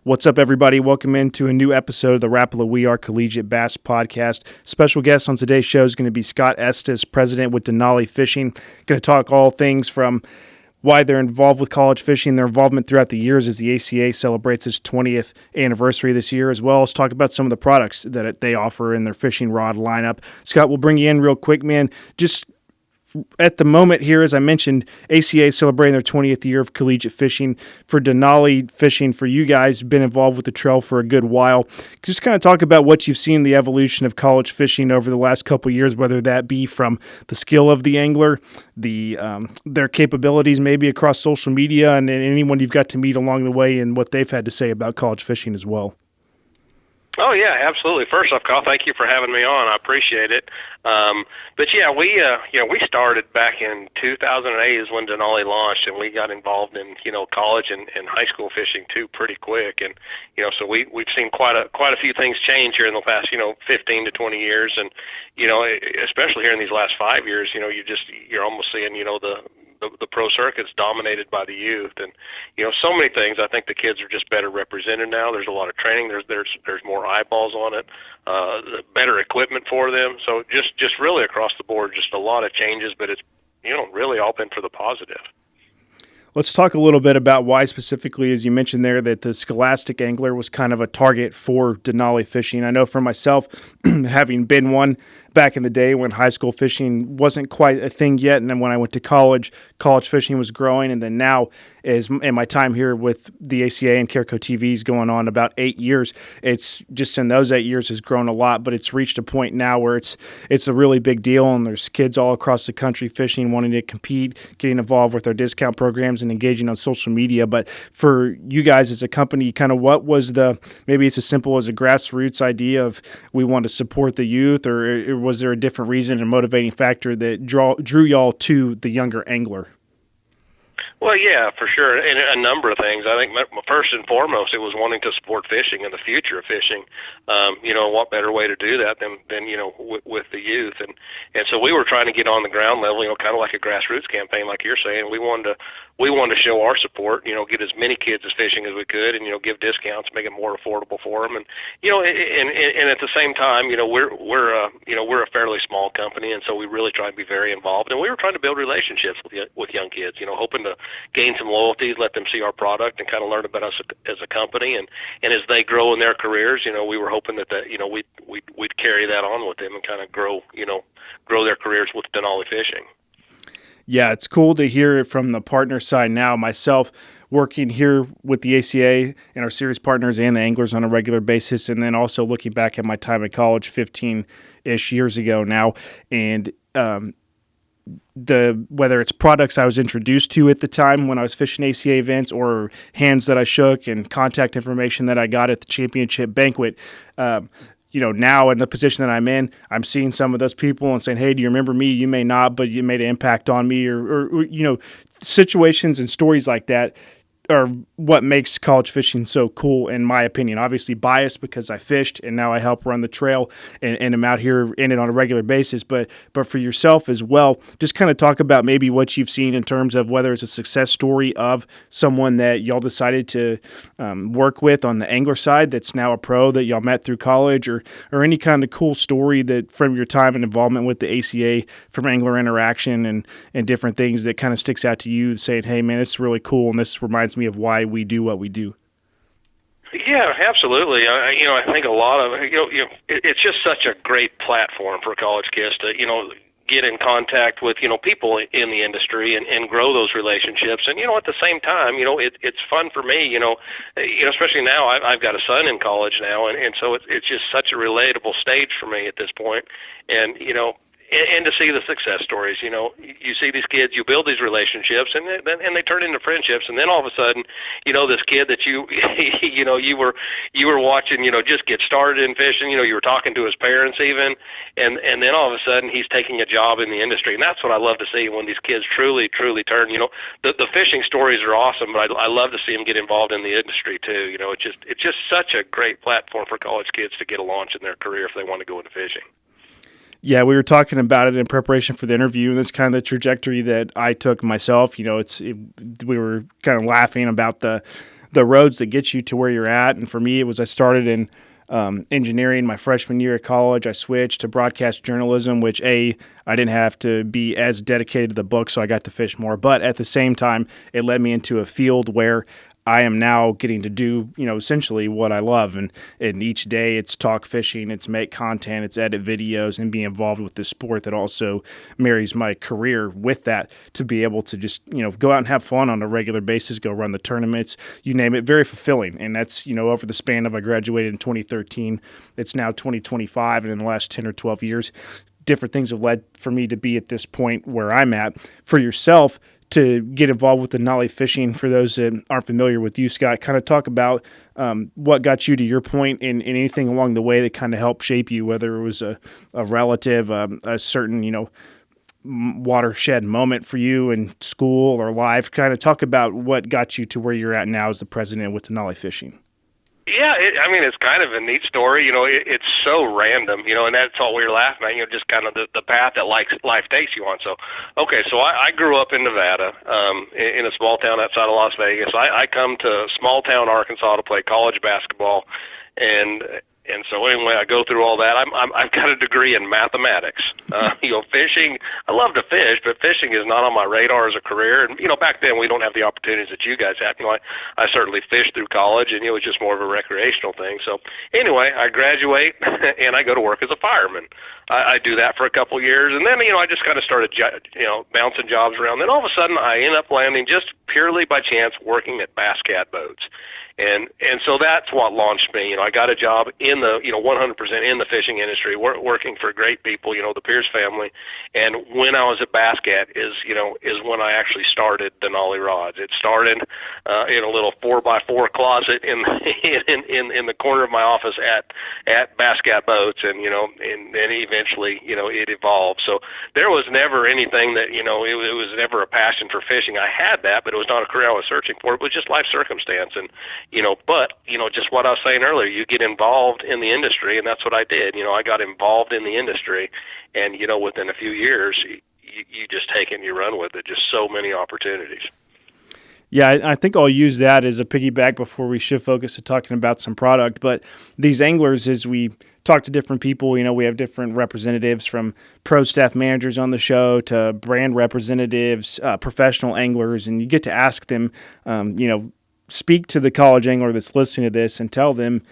What's up, everybody? Welcome into a new episode of the Rapala We Are Collegiate Bass Podcast. Special guest on today's show is going to be Scott Estes, president with Denali Fishing. Going to talk all things from why they're involved with college fishing, their involvement throughout the years as the ACA celebrates its 20th anniversary this year, as well as talk about some of the products that they offer in their fishing rod lineup. Scott, we'll bring you in real quick, man. Just at the moment here, as I mentioned, ACA is celebrating their 20th year of collegiate fishing. For Denali Fishing, for you guys, been involved with the trail for a good while. Just kind of talk about what you've seen, the evolution of college fishing over the last couple of years, whether that be from the skill of the angler, their capabilities maybe across social media, and anyone you've got to meet along the way and what they've had to say about college fishing as well. Oh, yeah, absolutely. First off, Carl, thank you for having me on. I appreciate it. But yeah, we started back in 2008 is when Denali launched, and we got involved in, college and high school fishing too pretty quick. And, so we've seen quite a few things change here in the past, 15 to 20 years. And, especially here in these last 5 years, you're almost seeing, the pro circuit's dominated by the youth, and so many things. I think the kids are just better represented now. There's a lot of training. There's more eyeballs on it, better equipment for them. So just really across the board, just a lot of changes. But it's really all been for the positive. Let's talk a little bit about why specifically, as you mentioned there, that the scholastic angler was kind of a target for Denali Fishing. I know for myself, having been one back in the day when high school fishing wasn't quite a thing yet, and then when I went to college fishing was growing, and then now, as in my time here with the ACA and Carco TV is going on about 8 years, it's just in those 8 years has grown a lot, but it's reached a point now where it's a really big deal, and there's kids all across the country fishing, wanting to compete, getting involved with our discount programs and engaging on social media. But for you guys as a company, kind of what was maybe it's as simple as a grassroots idea of we want to support the youth, or was there a different reason and motivating factor that drew y'all to the younger angler? Well, yeah, for sure, and a number of things. I think first and foremost, it was wanting to support fishing and the future of fishing. What better way to do that than with the youth, and so we were trying to get on the ground level, kind of like a grassroots campaign, like you're saying. We wanted to show our support, get as many kids as fishing as we could, and give discounts, make it more affordable for them, and and at the same time, we're a fairly small company, and so we really try to be very involved, and we were trying to build relationships with young kids, hoping to gain some loyalties, let them see our product, and kind of learn about us as a company, and as they grow in their careers, we were hoping that we'd carry that on with them and kind of grow their careers with Denali Fishing. Yeah, it's cool to hear it from the partner side now. Myself working here with the ACA and our series partners and the anglers on a regular basis, and then also looking back at my time at college 15-ish years ago now, and whether it's products I was introduced to at the time when I was fishing ACA events, or hands that I shook and contact information that I got at the championship banquet, now in the position that I'm in, I'm seeing some of those people and saying, hey, do you remember me? You may not, but you made an impact on me, or situations and stories like that are what makes college fishing so cool, in my opinion. Obviously biased because I fished and now I help run the trail and I'm out here in it on a regular basis. But for yourself as well, just kind of talk about maybe what you've seen in terms of whether it's a success story of someone that y'all decided to work with on the angler side that's now a pro that y'all met through college, or any kind of cool story that from your time and involvement with the ACA, from angler interaction and different things that kind of sticks out to you, saying, hey man, it's really cool and this reminds me of why we do what we do. Yeah, absolutely. I think a lot of it's just such a great platform for college kids to get in contact with people in the industry and grow those relationships. And at the same time, it's fun for me. Especially now I've got a son in college now, and so it's just such a relatable stage for me at this point. And and to see the success stories, you see these kids, you build these relationships, and they turn into friendships, and then all of a sudden, this kid that you were watching, just get started in fishing, you were talking to his parents even, and then all of a sudden he's taking a job in the industry, and that's what I love to see when these kids truly turn. The fishing stories are awesome, but I love to see them get involved in the industry too. It's just such a great platform for college kids to get a launch in their career if they want to go into fishing. Yeah, we were talking about it in preparation for the interview, and that's kind of the trajectory that I took myself. We were kind of laughing about the the roads that get you to where you're at. And for me, I started in engineering my freshman year at college. I switched to broadcast journalism, which I didn't have to be as dedicated to the book, so I got to fish more. But at the same time, it led me into a field where I am now getting to do, essentially what I love. And each day it's talk fishing, it's make content, it's edit videos, and be involved with this sport that also marries my career with that, to be able to just, go out and have fun on a regular basis, go run the tournaments, you name it, very fulfilling. And that's, over the span of, I graduated in 2013, it's now 2025, and in the last 10 or 12 years, different things have led for me to be at this point where I'm at. For yourself, to get involved with Denali Fishing, for those that aren't familiar with you, Scott, kind of talk about what got you to your point, and anything along the way that kind of helped shape you, whether it was a relative, a certain, watershed moment for you in school or life. Kind of talk about what got you to where you're at now as the president with Denali Fishing. Yeah, it's kind of a neat story. It's so random, and that's all we were laughing at, just kind of the path that life takes you on. So, okay, so I grew up in Nevada, in a small town outside of Las Vegas. I come to small town Arkansas to play college basketball, and so anyway, I go through all that. I've got a degree in mathematics. Fishing, I love to fish, but fishing is not on my radar as a career. And, back then we don't have the opportunities that you guys have. I certainly fished through college, and it was just more of a recreational thing. So anyway, I graduate and I go to work as a fireman. I do that for a couple years, and then, I just kind of started, bouncing jobs around. Then all of a sudden I end up landing, just purely by chance, working at Bass Cat Boats. And so that's what launched me. I got a job in the, 100% in the fishing industry, working for great people, the Pierce family. And when I was at Bass Cat is when I actually started Denali Rods. It started in a little 4x4 closet in the corner of my office at Bass Cat Boats, and then eventually, it evolved. So there was never anything that, it was never a passion for fishing. I had that, but it was not a career I was searching for. It was just life circumstance. And but just what I was saying earlier, you get involved in the industry, and that's what I did. I got involved in the industry, and within a few years, you just take it and you run with it. Just so many opportunities. Yeah, I think I'll use that as a piggyback before we shift focus to talking about some product. But these anglers, as we talk to different people, we have different representatives, from pro staff managers on the show to brand representatives, professional anglers, and you get to ask them, speak to the college angler that's listening to this and tell them,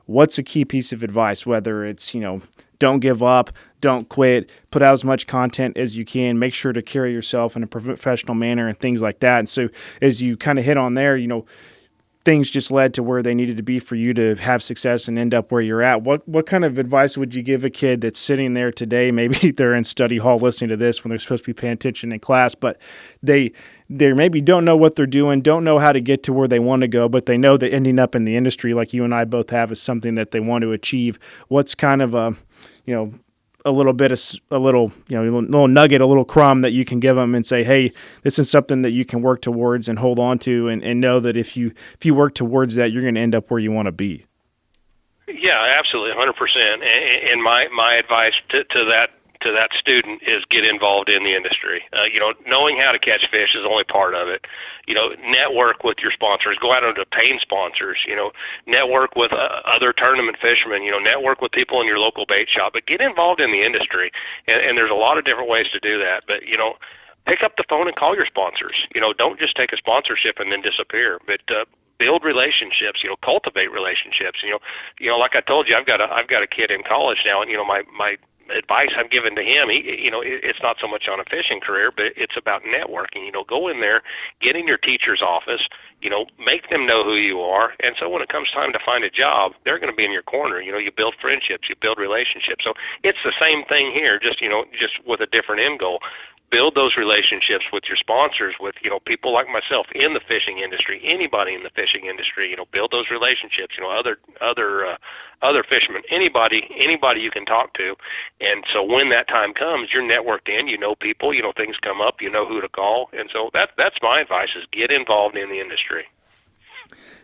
what's a key piece of advice, whether it's, don't give up, don't quit, put out as much content as you can, make sure to carry yourself in a professional manner and things like that. And so as you kind of hit on there, things just led to where they needed to be for you to have success and end up where you're at. What kind of advice would you give a kid that's sitting there today? Maybe they're in study hall listening to this when they're supposed to be paying attention in class, but they maybe don't know what they're doing, don't know how to get to where they want to go, but they know that ending up in the industry like you and I both have is something that they want to achieve. What's kind of a little little nugget, a little crumb that you can give them and say, hey, this is something that you can work towards and hold on to, and know that if you work towards that, you're going to end up where you want to be. Yeah, absolutely, 100%. And my advice to that student is get involved in the industry. Knowing how to catch fish is only part of it. Network with your sponsors. Go out and obtain sponsors. Network with other tournament fishermen. Network with people in your local bait shop. But get involved in the industry. And there's a lot of different ways to do that. But, pick up the phone and call your sponsors. Don't just take a sponsorship and then disappear. But build relationships. Cultivate relationships. Like I told you, I've got a kid in college now, and my advice I'm giving to him, it's not so much on a fishing career, but it's about networking. Go in there, get in your teacher's office, make them know who you are. And so when it comes time to find a job, they're going to be in your corner. You build friendships, you build relationships. So it's the same thing here, just with a different end goal. Build those relationships with your sponsors, with people like myself in the fishing industry, anybody in the fishing industry. Build those relationships. Other fishermen, anybody you can talk to. And so when that time comes, you're networked in. People. Things come up. You know who to call. And so that's my advice: is get involved in the industry.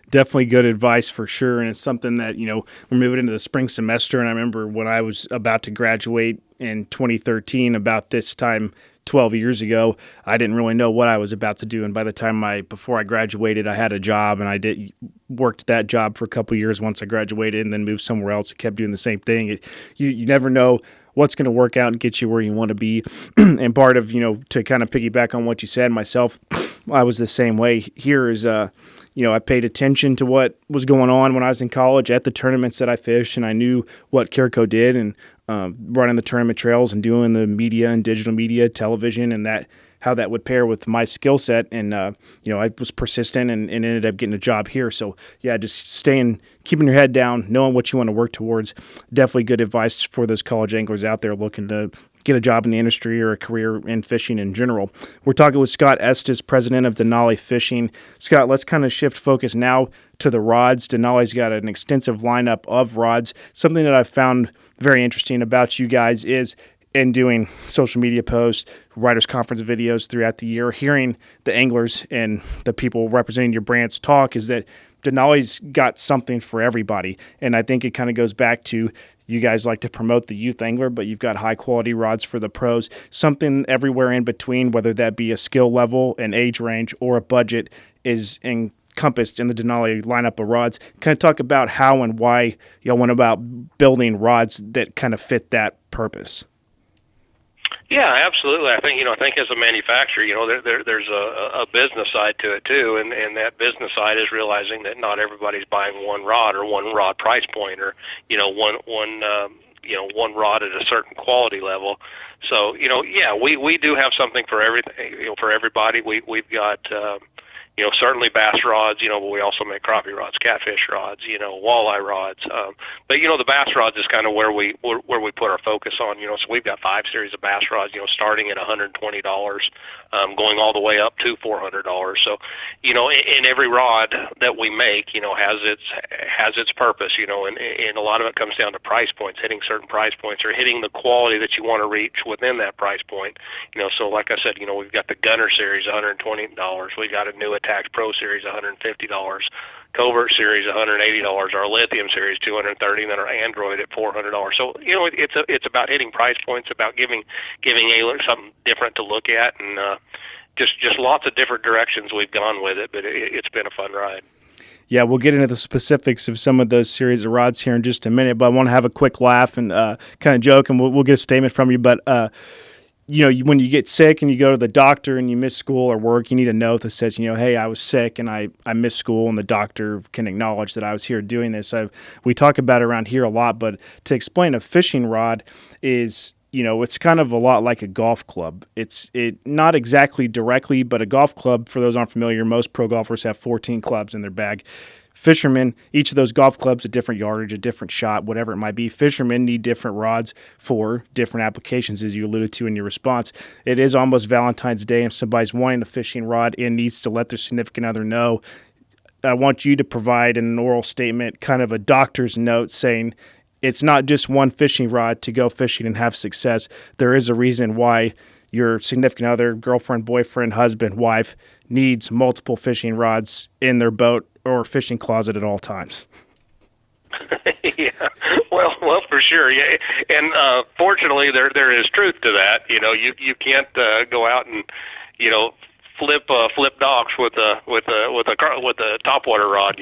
Definitely good advice for sure, and it's something that we're moving into the spring semester. And I remember when I was about to graduate in 2013 about this time 12 years ago. I didn't really know what I was about to do, and by the time before I graduated, I had a job, and I worked that job for a couple of years once I graduated, and then moved somewhere else and kept doing the same thing. You never know what's going to work out and get you where you want to be. And part of, to kind of piggyback on what you said, myself, I was the same way. Here is I paid attention to what was going on when I was in college at the tournaments that I fished, and I knew what Kirko did, and running the tournament trails and doing the media and digital media, television, and how that would pair with my skill set. And, I was persistent and ended up getting a job here. So, yeah, just keeping your head down, knowing what you want to work towards. Definitely good advice for those college anglers out there looking to get a job in the industry or a career in fishing in general. We're talking with Scott Estes, president of Denali Fishing. Scott, let's kind of shift focus now to the rods. Denali's got an extensive lineup of rods. Something that I've found very interesting about you guys is in doing social media posts, writers' conference videos throughout the year, hearing the anglers and the people representing your brands talk, is that Denali's got something for everybody. And I think it kind of goes back to you guys like to promote the youth angler, but you've got high-quality rods for the pros. Something everywhere in between, whether that be a skill level, an age range, or a budget, is encompassed in the Denali lineup of rods. Kind of talk about how and why y'all went about building rods that kind of fit that purpose. Yeah, absolutely. I think as a manufacturer, there's a business side to it too, and that business side is realizing that not everybody's buying one rod or one rod price point, or one rod at a certain quality level. So we do have something for everything, for everybody. We've got certainly bass rods, but we also make crappie rods, catfish rods, walleye rods. But the bass rods is kind of where we put our focus on. So we've got 5 series of bass rods, starting at $120, going all the way up to $400. So, in every rod that we make, has its purpose, and a lot of it comes down to price points, hitting certain price points or hitting the quality that you want to reach within that price point. So like I said, we've got the Gunner series, $120. We got a new Attack Pro series, $150. Covert series, $180. Our Lithium series, $230, and then our Android at $400. So it's about hitting price points, about giving anglers something different to look at, and just lots of different directions we've gone with it. But it's been a fun ride. Yeah, we'll get into the specifics of some of those series of rods here in just a minute, but I want to have a quick laugh and kind of joke, and we'll get a statement from you. But when you get sick and you go to the doctor and you miss school or work, you need a note that says, hey, I was sick and I missed school, and the doctor can acknowledge that I was here doing this. We talk about it around here a lot, but to explain a fishing rod is, it's kind of a lot like a golf club. It's not exactly directly, but a golf club, for those aren't familiar, most pro golfers have 14 clubs in their bag. Fishermen, each of those golf clubs, a different yardage, a different shot, whatever it might be. Fishermen need different rods for different applications, as you alluded to in your response. It is almost Valentine's Day, and if somebody's wanting a fishing rod and needs to let their significant other know, I want you to provide an oral statement, kind of a doctor's note saying it's not just one fishing rod to go fishing and have success. There is a reason why your significant other, girlfriend, boyfriend, husband, wife, needs multiple fishing rods in their boat or fishing closet at all times. Yeah, well, for sure. Yeah, and fortunately, there is truth to that. You can't go out and flip docks with a topwater rod.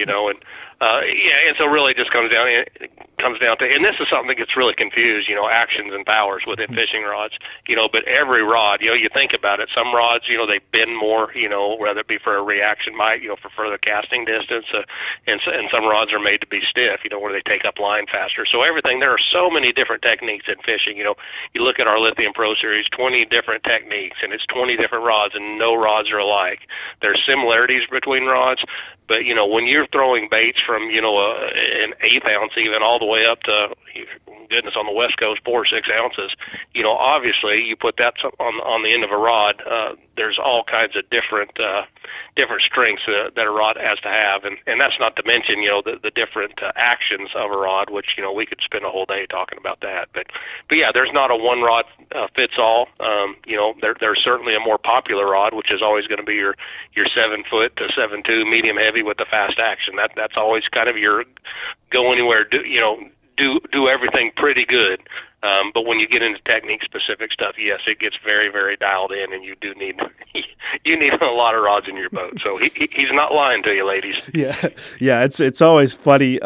And so really just comes down to, and this is something that gets really confused, actions and powers within fishing rods, but every rod, you think about it, some rods, they bend more, whether it be for a reaction bite, for further casting distance, and some rods are made to be stiff, where they take up line faster. So there are so many different techniques in fishing. You look at our Lithium Pro Series, 20 different techniques, and it's 20 different rods, and no rods are alike. There's similarities between rods, but when you're throwing baits from an 1/8 ounce even all the way up to, goodness, on the West Coast 4 or 6 ounces, obviously you put that on the end of a rod. There's all kinds of different strengths that a rod has to have, and that's not to mention the different actions of a rod, which we could spend a whole day talking about that. But yeah, there's not a one rod fits all. There's certainly a more popular rod, which is always going to be your 7 foot to 7.2 medium heavy with the fast action. That's always kind of your go anywhere, do everything pretty good. But when you get into technique-specific stuff, yes, it gets very, very dialed in, and you do need you need a lot of rods in your boat. So he's not lying to you, ladies. Yeah. It's always funny.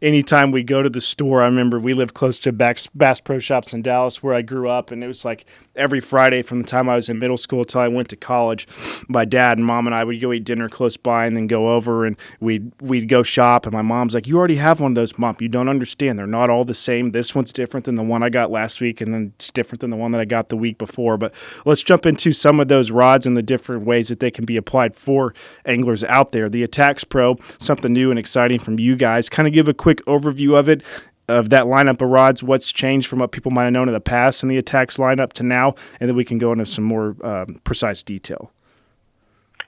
Anytime we go to the store, I remember we lived close to Bass Pro Shops in Dallas, where I grew up, and it was like every Friday from the time I was in middle school till I went to college, my dad and mom and I would go eat dinner close by and then go over and we'd go shop. And my mom's like, "You already have one of those, Mom. You don't understand. They're not all the same. This one's different than the one I got last week, and then it's different than the one that I got the week before." But let's jump into some of those rods and the different ways that they can be applied for anglers out there. The Attacks Pro, something new and exciting from you guys. Kind of give a quick overview of it, of that lineup of rods, what's changed from what people might have known in the past in the Attacks lineup to now, and then we can go into some more precise detail.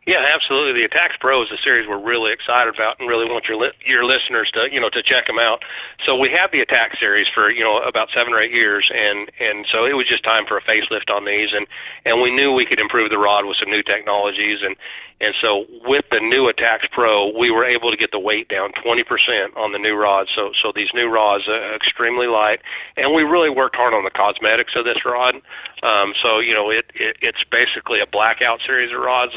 Yeah, absolutely. The Attacks Pro is a series we're really excited about, and really want your listeners to to check them out. So we have the Attack series for about 7 or 8 years, and so it was just time for a facelift on these, and we knew we could improve the rod with some new technologies, and so with the new Attacks Pro, we were able to get the weight down 20% on the new rods. So these new rods are extremely light, and we really worked hard on the cosmetics of this rod. So it's basically a blackout series of rods,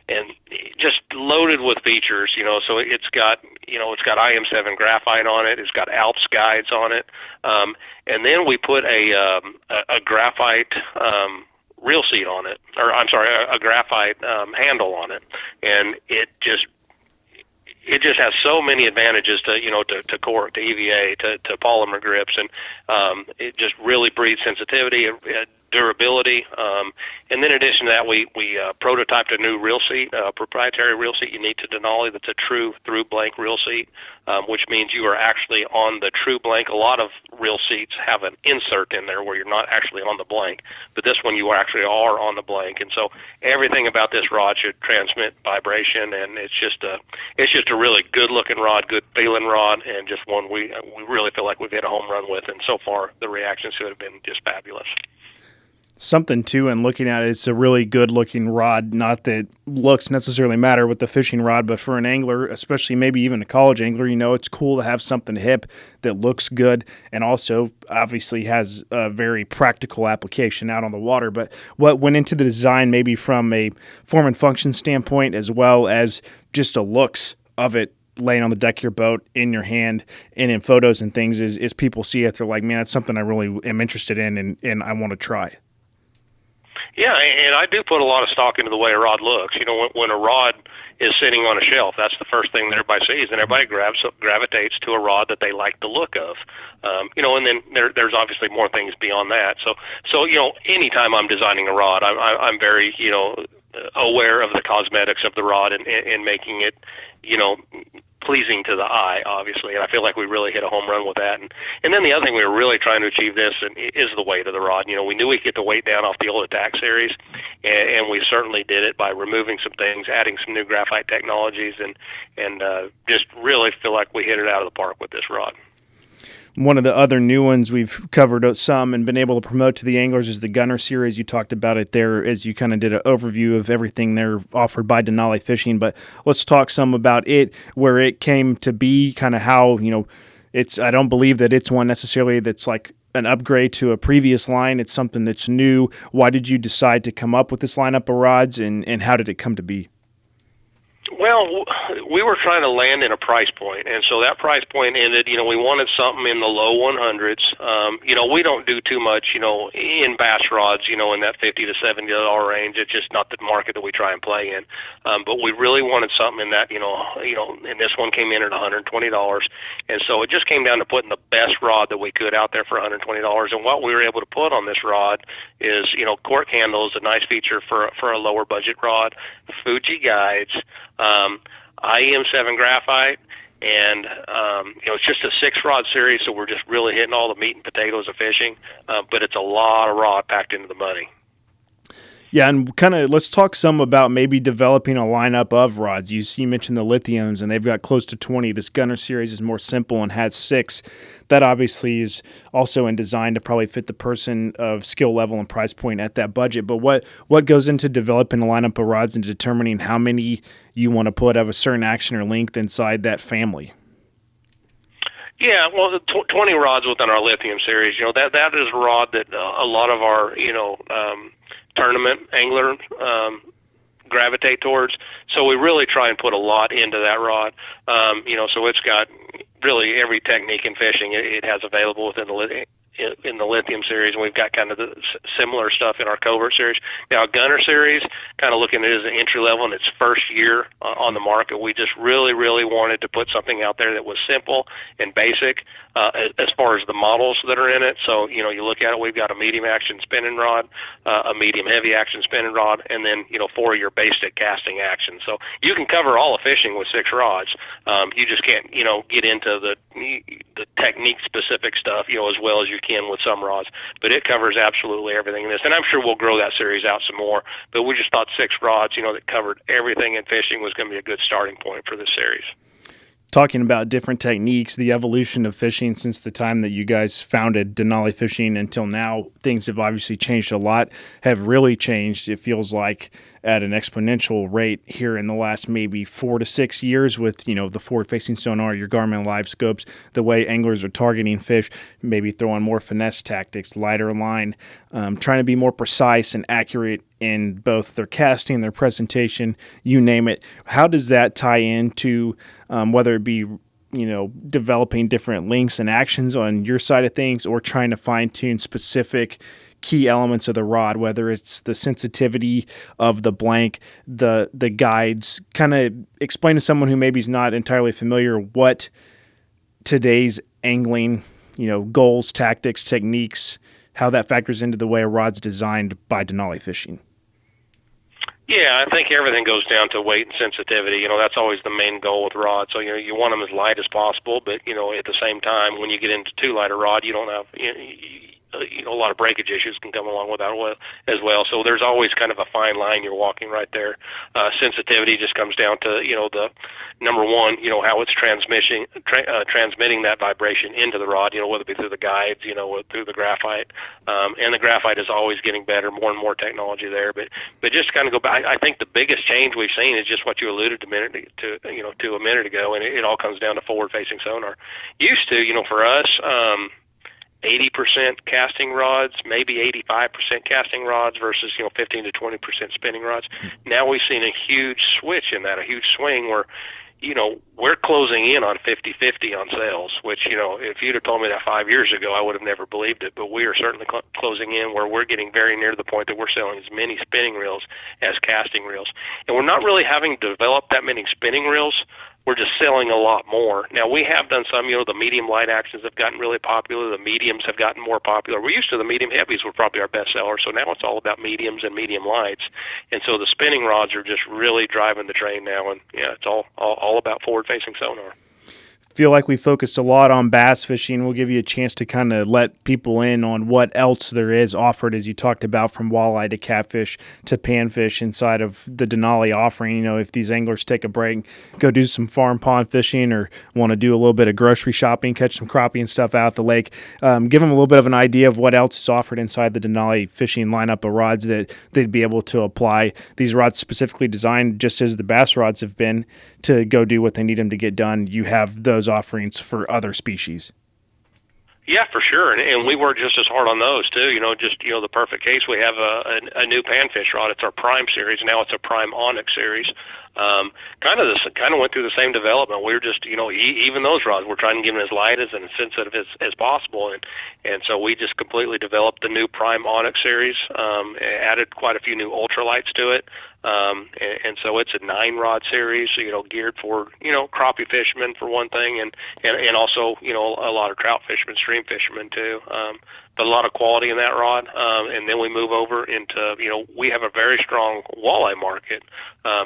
and just loaded with features. So it's got IM7 graphite on it. It's got Alps guides on it, and then we put a graphite reel seat on it, or I'm sorry, a graphite handle on it, and it just has so many advantages to cork, to EVA, to polymer grips, and it just really breeds sensitivity, durability, and then in addition to that, we prototyped a new reel seat, a proprietary reel seat unique to Denali that's a true through blank reel seat, which means you are actually on the true blank. A lot of reel seats have an insert in there where you're not actually on the blank, but this one you actually are on the blank, and so everything about this rod should transmit vibration, and it's just a really good looking rod, good feeling rod, and just one we really feel like we've hit a home run with, and so far the reactions to it have been just fabulous. Something too, and looking at it, it's a really good looking rod. Not that looks necessarily matter with the fishing rod, but for an angler, especially maybe even a college angler, it's cool to have something hip that looks good and also obviously has a very practical application out on the water. But what went into the design, maybe from a form and function standpoint, as well as just the looks of it laying on the deck of your boat, in your hand, and in photos and things, is people see it, they're like, man, that's something I really am interested in and I want to try. Yeah, and I do put a lot of stock into the way a rod looks. When a rod is sitting on a shelf, that's the first thing that everybody sees, and everybody gravitates to a rod that they like the look of. And then there's obviously more things beyond that. So anytime I'm designing a rod, I'm very aware of the cosmetics of the rod and making it pleasing to the eye, obviously, and I feel like we really hit a home run with that. And then the other thing we were really trying to achieve is the weight of the rod. We knew we could get the weight down off the old Attack series, and we certainly did it by removing some things, adding some new graphite technologies, and just really feel like we hit it out of the park with this rod. One of the other new ones we've covered some and been able to promote to the anglers is the Gunner series. You talked about it there as you kind of did an overview of everything they're offered by Denali Fishing, but let's talk some about it, where it came to be, kind of how, it's, I don't believe that it's one necessarily that's like an upgrade to a previous line. It's something that's new. Why did you decide to come up with this lineup of rods, and how did it come to be? Well, we were trying to land in a price point, and so that price point ended, we wanted something in the low 100s. We don't do too much, in bass rods, in that $50 to $70 range. It's just not the market that we try and play in. But we really wanted something in that, and this one came in at $120. And so it just came down to putting the best rod that we could out there for $120. And what we were able to put on this rod is, cork handle is a nice feature for a lower budget rod, Fuji guides, IM7 graphite, and it's just a 6-rod series, so we're just really hitting all the meat and potatoes of fishing, but it's a lot of rod packed into the money. Yeah, and kind of let's talk some about maybe developing a lineup of rods. You mentioned the lithiums, and they've got close to 20. This Gunner series is more simple and has 6. That obviously is also in design to probably fit the person of skill level and price point at that budget. But what goes into developing a lineup of rods and determining how many you want to put of a certain action or length inside that family? Yeah, well, the 20 rods within our lithium series, that is a rod that a lot of our, tournament angler gravitate towards. So we really try and put a lot into that rod. So it's got really every technique in fishing it has available within the lithium series, and we've got kind of the similar stuff in our covert series. Now, Gunner series, kind of looking at it as an entry level in its first year on the market. We just really, really wanted to put something out there that was simple and basic as far as the models that are in it. So, you look at it, we've got a medium action spinning rod, a medium heavy action spinning rod, and then, 4 of your basic casting action. So you can cover all of fishing with 6 rods. You just can't, get into the technique specific stuff, as well as you can with some rods, but it covers absolutely everything in this. And I'm sure we'll grow that series out some more, but we just thought 6 rods, that covered everything in fishing was going to be a good starting point for this series. Talking about different techniques, the evolution of fishing since the time that you guys founded Denali Fishing until now, things have obviously changed a lot, have really changed, it feels like, at an exponential rate here in the last maybe 4 to 6 years with, the forward-facing sonar, your Garmin live scopes, the way anglers are targeting fish, maybe throwing more finesse tactics, lighter line, trying to be more precise and accurate in both their casting, their presentation, you name it. How does that tie into whether it be, developing different links and actions on your side of things or trying to fine-tune specific key elements of the rod, whether it's the sensitivity of the blank, the guides? Kind of explain to someone who maybe is not entirely familiar what today's angling, goals, tactics, techniques, how that factors into the way a rod's designed by Denali Fishing. Yeah, I think everything goes down to weight and sensitivity. That's always the main goal with rods. So, you want them as light as possible, but, at the same time, when you get into too light a rod, you don't have, a lot of breakage issues can come along with that as well. So there's always kind of a fine line you're walking right there. Sensitivity just comes down to, the number one, how it's transmitting that vibration into the rod, whether it be through the guides, through the graphite. And the graphite is always getting better, more and more technology there. But just to kind of go back, I think the biggest change we've seen is just what you alluded to a minute ago, and it all comes down to forward-facing sonar. Used to, for us, 80% casting rods, maybe 85% casting rods versus 15 to 20% spinning rods. Now we've seen a huge switch in that, a huge swing where we're closing in on 50-50 on sales, which if you'd have told me that 5 years ago, I would have never believed it. But we are certainly closing in where we're getting very near the point that we're selling as many spinning reels as casting reels, and we're not really having to develop that many spinning reels. We're just selling a lot more. Now, we have done some, the medium light actions have gotten really popular. The mediums have gotten more popular. We're used to the medium heavies were probably our best seller, so now it's all about mediums and medium lights. And so the spinning rods are just really driving the train now, and it's all about forward-facing sonar. Feel like we focused a lot on bass fishing. We'll give you a chance to kind of let people in on what else there is offered, as you talked about, from walleye to catfish to panfish inside of the Denali offering. If these anglers take a break, go do some farm pond fishing or want to do a little bit of grocery shopping, catch some crappie and stuff out the lake, give them a little bit of an idea of what else is offered inside the Denali Fishing lineup of rods that they'd be able to apply. These rods specifically designed, just as the bass rods have been, to go do what they need them to get done. You have those offerings for other species. Yeah, for sure, and we work just as hard on those too. The perfect case. We have a new panfish rod. It's our Prime series. Now it's a Prime Onyx series. Kind of went through the same development. We were just, even those rods, we're trying to give them as light as and as sensitive as possible, and so we just completely developed the new Prime Onyx series. Added quite a few new ultralights to it. And so it's a 9-rod series, geared for, crappie fishermen for one thing, and also, a lot of trout fishermen, stream fishermen too. But a lot of quality in that rod. And then we move over into, we have a very strong walleye market.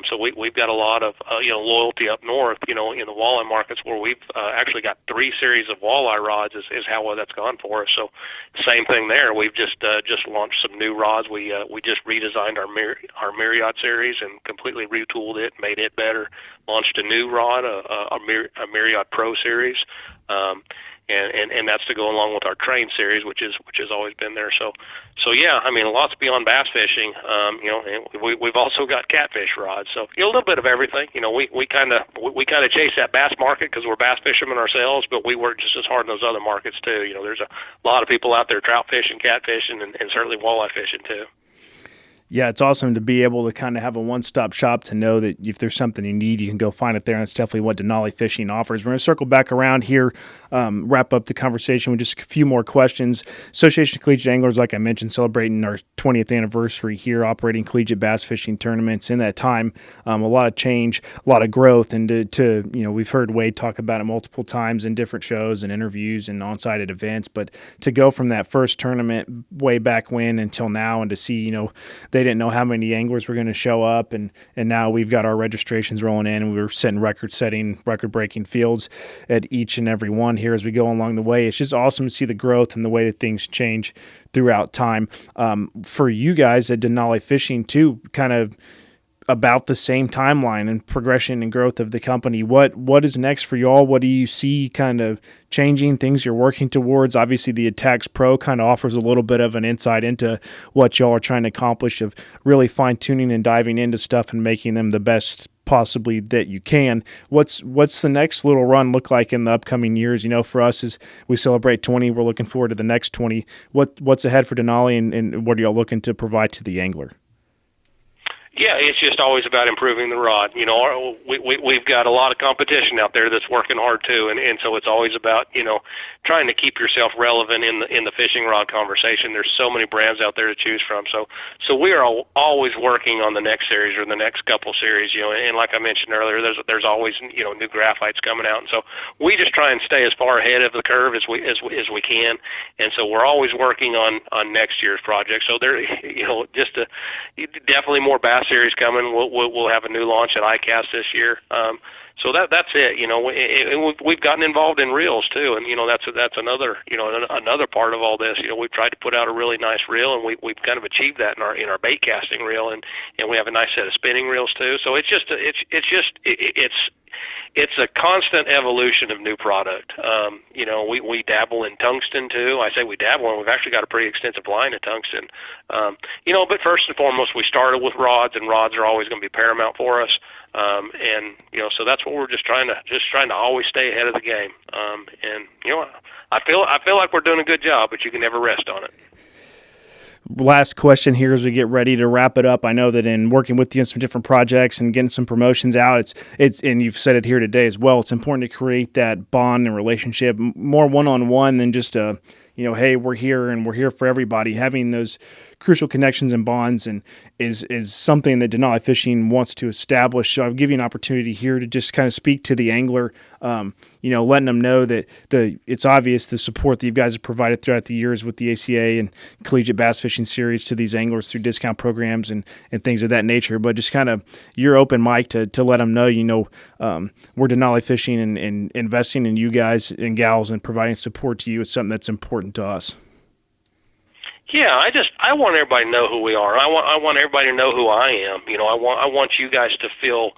So we've got a lot of, loyalty up north, in the walleye markets where we've actually got 3 series of walleye rods is how well that's gone for us. So same thing there. We've just launched some new rods. We just redesigned our Myriad series and completely retooled it, made it better. Launched a new rod, a Myriad Pro series. and that's to go along with our train series, which has always been there. So yeah, I mean, lots beyond bass fishing. And we've also got catfish rods. So a little bit of everything. We kind of chase that bass market because we're bass fishermen ourselves, but we work just as hard in those other markets too. There's a lot of people out there trout fishing, catfishing, and certainly walleye fishing too. Yeah, it's awesome to be able to kind of have a one-stop shop to know that if there's something you need, you can go find it there, and that's definitely what Denali Fishing offers. We're going to circle back around here, wrap up the conversation with just a few more questions. Association of Collegiate Anglers, like I mentioned, celebrating our 20th anniversary here, operating collegiate bass fishing tournaments. In that time, a lot of change, a lot of growth, and we've heard Wade talk about it multiple times in different shows and interviews and on-site at events, but to go from that first tournament way back when until now, and to see, they didn't know how many anglers were going to show up, and now we've got our registrations rolling in, and we were setting record-breaking fields at each and every one here as we go along the way. It's just awesome to see the growth and the way that things change throughout time. For you guys at Denali Fishing too, kind of about the same timeline and progression and growth of the company. What is next for y'all? What do you see kind of changing, things you're working towards? Obviously, the Attacks Pro kind of offers a little bit of an insight into what y'all are trying to accomplish, of really fine-tuning and diving into stuff and making them the best possibly that you can. What's the next little run look like in the upcoming years? For us, as we celebrate 20, we're looking forward to the next 20. What's ahead for Denali, and what are y'all looking to provide to the angler? Yeah, it's just always about improving the rod. We've got a lot of competition out there that's working hard too, and so it's always about trying to keep yourself relevant in the fishing rod conversation. There's so many brands out there to choose from, so we are always working on the next series or the next couple series. And like I mentioned earlier, there's always new graphites coming out, and so we just try and stay as far ahead of the curve as we can, and so we're always working on next year's project. So there, definitely more bass series coming. We'll have a new launch at ICAST this year. So that's it. We've gotten involved in reels too, and that's another another part of all this. We've tried to put out a really nice reel, and we've kind of achieved that in our bait casting reel, and we have a nice set of spinning reels too. So it's a constant evolution of new product. We dabble in tungsten too. I say we dabble, and we've actually got a pretty extensive line of tungsten. But first and foremost, we started with rods, and rods are always going to be paramount for us. So that's what we're just trying to always stay ahead of the game. I feel like we're doing a good job, but you can never rest on it. Last question here as we get ready to wrap it up. I know that in working with you on some different projects and getting some promotions out, it's and you've said it here today as well, it's important to create that bond and relationship more one-on-one than just hey, we're here and we're here for everybody. Having those crucial connections and bonds and is something that Denali Fishing wants to establish. So I'll give you an opportunity here to just kind of speak to the angler, letting them know that it's obvious the support that you guys have provided throughout the years with the ACA and Collegiate Bass Fishing Series to these anglers through discount programs and things of that nature. But just kind of your open mic to let them know, we're Denali Fishing and investing in you guys and gals and providing support to you is something that's important to us. Yeah, I want everybody to know who we are. I want everybody to know who I am. I want you guys to feel.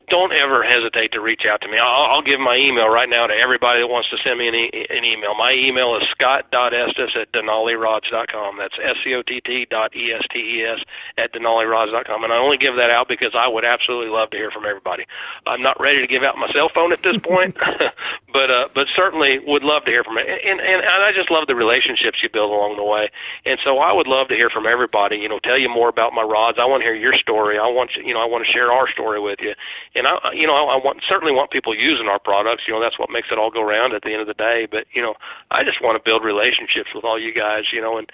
Don't ever hesitate to reach out to me. I'll give my email right now to everybody that wants to send me an email. My email is scott.estes@denalirods.com. That's scott.estes@denalirods.com. And I only give that out because I would absolutely love to hear from everybody. I'm not ready to give out my cell phone at this point, but certainly would love to hear from it. And I just love the relationships you build along the way. And so I would love to hear from everybody. Tell you more about my rods. I want to hear your story. I want to share our story with you. And I certainly want people using our products. That's what makes it all go round at the end of the day. But I just want to build relationships with all you guys. I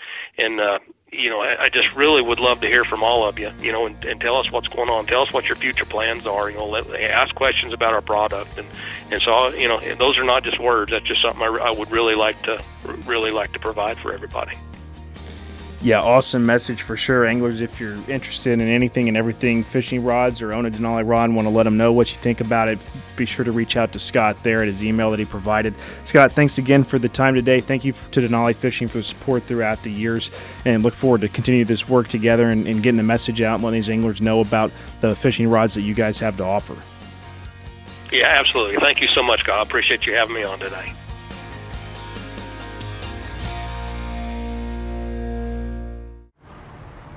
just really would love to hear from all of you. And tell us what's going on. Tell us what your future plans are. Ask questions about our product. And so those are not just words. That's just something I would really like to provide for everybody. Yeah, awesome message for sure. Anglers, if you're interested in anything and everything fishing rods or own a Denali rod and want to let them know what you think about it, be sure to reach out to Scott there at his email that he provided. Scott, thanks again for the time today. Thank you to Denali Fishing for the support throughout the years, and look forward to continue this work together and getting the message out and letting these anglers know about the fishing rods that you guys have to offer. Yeah, absolutely. Thank you so much, Scott. I appreciate you having me on today.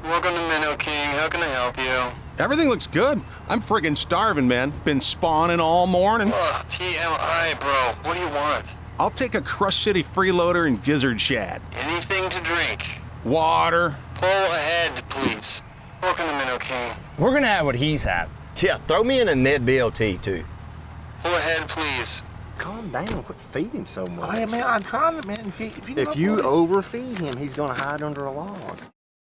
Welcome to Minnow King. How can I help you? Everything looks good. I'm friggin' starving, man. Been spawning all morning. Ugh, TMI, bro. What do you want? I'll take a Crush City freeloader and gizzard shad. Anything to drink. Water. Pull ahead, please. Welcome to Minnow King. We're gonna have what he's had. Yeah, throw me in a Ned BLT, too. Pull ahead, please. Calm down. Quit feeding him so much. Hey, man, I'm trying to, man. If you If you overfeed him, he's gonna hide under a log.